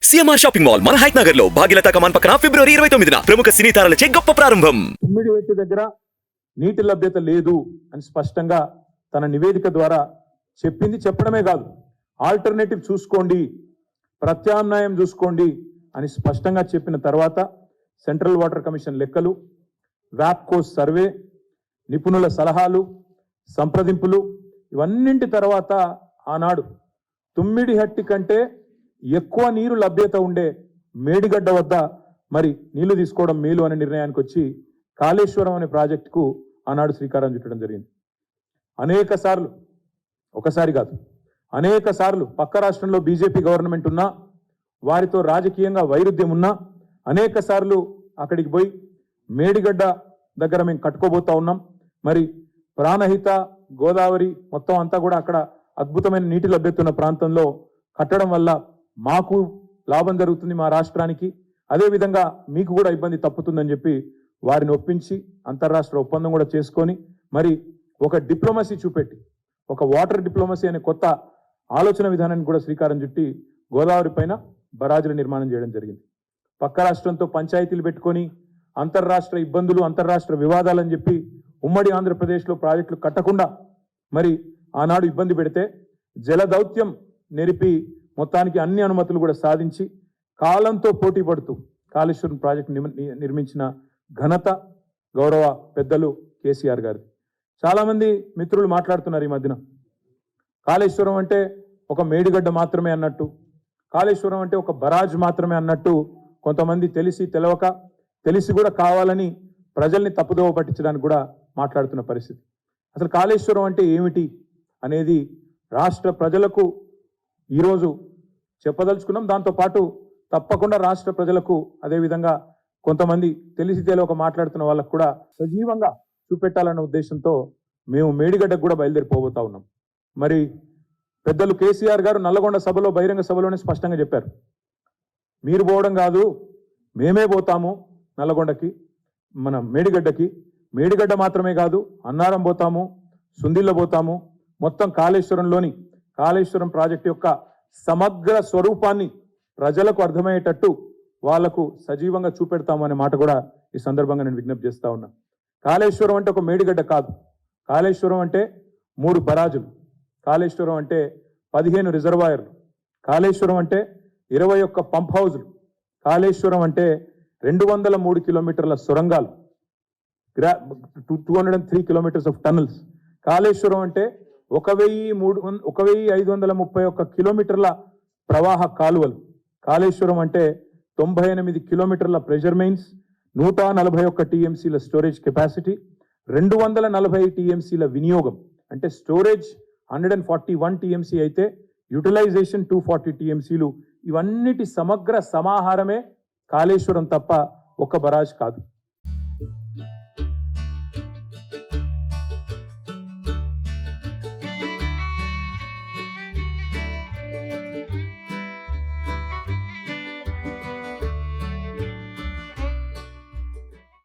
CMR shopping mall మన height Nagar లో భాగ్యలతా కమాన్ పక్కన ఫిబ్రవరి 29న ప్రముఖ సినీ తారలచే గొప్ప ప్రారంభం. తుమ్మిడివెట్టి దగ్గర నీటి లభ్యత లేదు అని స్పష్టంగా తన నివేదిక ద్వారా చెప్పింది. చెప్పడమే కాదు, ఆల్టర్నేటివ్ చూసుకోండి, ప్రత్యామ్నాయం చూసుకోండి అని స్పష్టంగా చెప్పిన తర్వాత సెంట్రల్ వాటర్ కమిషన్ లెక్కలు, వ్యాప్కో సర్వే, నిపుణుల సలహాలు, సంప్రదింపులు ఇవన్నింటి తర్వాత ఆనాడు తుమ్మిడిహట్టి కంటే ఎక్కువ నీరు లభ్యత ఉండే మేడిగడ్డ వద్ద మరి నీళ్లు తీసుకోవడం మేలు అనే నిర్ణయానికి వచ్చి కాళేశ్వరం అనే ప్రాజెక్టుకు ఆనాడు శ్రీకారం చుట్టడం జరిగింది. అనేక సార్లు, ఒకసారి కాదు అనేక సార్లు పక్క రాష్ట్రంలో బీజేపీ గవర్నమెంట్ ఉన్నా, వారితో రాజకీయంగా వైరుధ్యం ఉన్నా అనేక సార్లు అక్కడికి పోయి మేడిగడ్డ దగ్గర మేము కట్టుకోబోతా ఉన్నాం. మరి ప్రాణహిత, గోదావరి మొత్తం అంతా కూడా అక్కడ అద్భుతమైన నీటి లభ్యత ఉన్న ప్రాంతంలో కట్టడం వల్ల మాకు లాభం జరుగుతుంది, మా రాష్ట్రానికి, అదేవిధంగా మీకు కూడా ఇబ్బంది తప్పుతుందని చెప్పి వారిని ఒప్పించి అంతర్రాష్ట్ర ఒప్పందం కూడా చేసుకొని మరి ఒక డిప్లొమసీ చూపెట్టి, ఒక వాటర్ డిప్లొమసీ అనే కొత్త ఆలోచన విధానాన్ని కూడా శ్రీకారం చుట్టి గోదావరి పైన బరాజుల నిర్మాణం చేయడం జరిగింది. పక్క రాష్ట్రంతో పంచాయతీలు పెట్టుకొని అంతర్రాష్ట్ర ఇబ్బందులు, అంతర్రాష్ట్ర వివాదాలని చెప్పి ఉమ్మడి ఆంధ్రప్రదేశ్లో ప్రాజెక్టులు కట్టకుండా మరి ఆనాడు ఇబ్బంది పెడితే జల దౌత్యం నెరిపి మొత్తానికి అన్ని అనుమతులు కూడా సాధించి కాలంతో పోటీ పడుతూ కాళేశ్వరం ప్రాజెక్టు నిర్మించిన ఘనత గౌరవ పెద్దలు కేసీఆర్ గారిది. చాలామంది మిత్రులు మాట్లాడుతున్నారు ఈ మధ్యన, కాళేశ్వరం అంటే ఒక మేడిగడ్డ మాత్రమే అన్నట్టు, కాళేశ్వరం అంటే ఒక బరాజ్ మాత్రమే అన్నట్టు కొంతమంది తెలిసి తెలవక, తెలిసి కూడా కావాలని ప్రజల్ని తప్పుదోవ పట్టించడానికి కూడా మాట్లాడుతున్న పరిస్థితి. అసలు కాళేశ్వరం అంటే ఏమిటి అనేది రాష్ట్ర ప్రజలకు ఈరోజు చెప్పదలుచుకున్నాం. దాంతోపాటు తప్పకుండా రాష్ట్ర ప్రజలకు, అదేవిధంగా కొంతమంది తెలిసి తెలియక మాట్లాడుతున్న వాళ్ళకు కూడా సజీవంగా చూపెట్టాలన్న ఉద్దేశంతో మేము మేడిగడ్డకు కూడా బయలుదేరిపోబోతా ఉన్నాం. మరి పెద్దలు కేసీఆర్ గారు నల్లగొండ సభలో, బహిరంగ సభలోనే స్పష్టంగా చెప్పారు, మీరు పోవడం కాదు మేమే పోతాము నల్లగొండకి, మన మేడిగడ్డకి. మేడిగడ్డ మాత్రమే కాదు, అన్నారం పోతాము, సుందిల్ల పోతాము, మొత్తం కాళేశ్వరంలోని కాళేశ్వరం ప్రాజెక్టు యొక్క సమగ్ర స్వరూపాన్ని ప్రజలకు అర్థమయ్యేటట్టు వాళ్లకు సజీవంగా చూపెడతాము అనే మాట కూడా ఈ సందర్భంగా నేను విజ్ఞప్తి చేస్తా ఉన్నా. కాళేశ్వరం అంటే ఒక మేడిగడ్డ కాదు, కాళేశ్వరం అంటే 3 బరాజులు, కాళేశ్వరం అంటే 15 రిజర్వాయర్లు, కాళేశ్వరం అంటే 21 పంప్ హౌజులు, కాళేశ్వరం అంటే 203 కిలోమీటర్ల సొరంగాలు, 203 కిలోమీటర్స్ ఆఫ్ టనల్స్, కాళేశ్వరం అంటే 1531 కిలోమీటర్ల ప్రవాహ కాలువలు, కాళేశ్వరం అంటే 98 కిలోమీటర్ల ప్రెషర్ మెయిన్స్, 141 టీఎంసీల స్టోరేజ్ కెపాసిటీ, 240 టీఎంసీల వినియోగం. అంటే స్టోరేజ్ 141 టీఎంసీ అయితే యూటిలైజేషన్ 240 టీఎంసీలు. ఇవన్నిటి సమగ్ర సమాహారమే కాళేశ్వరం తప్ప ఒక్క బరాజ్ కాదు.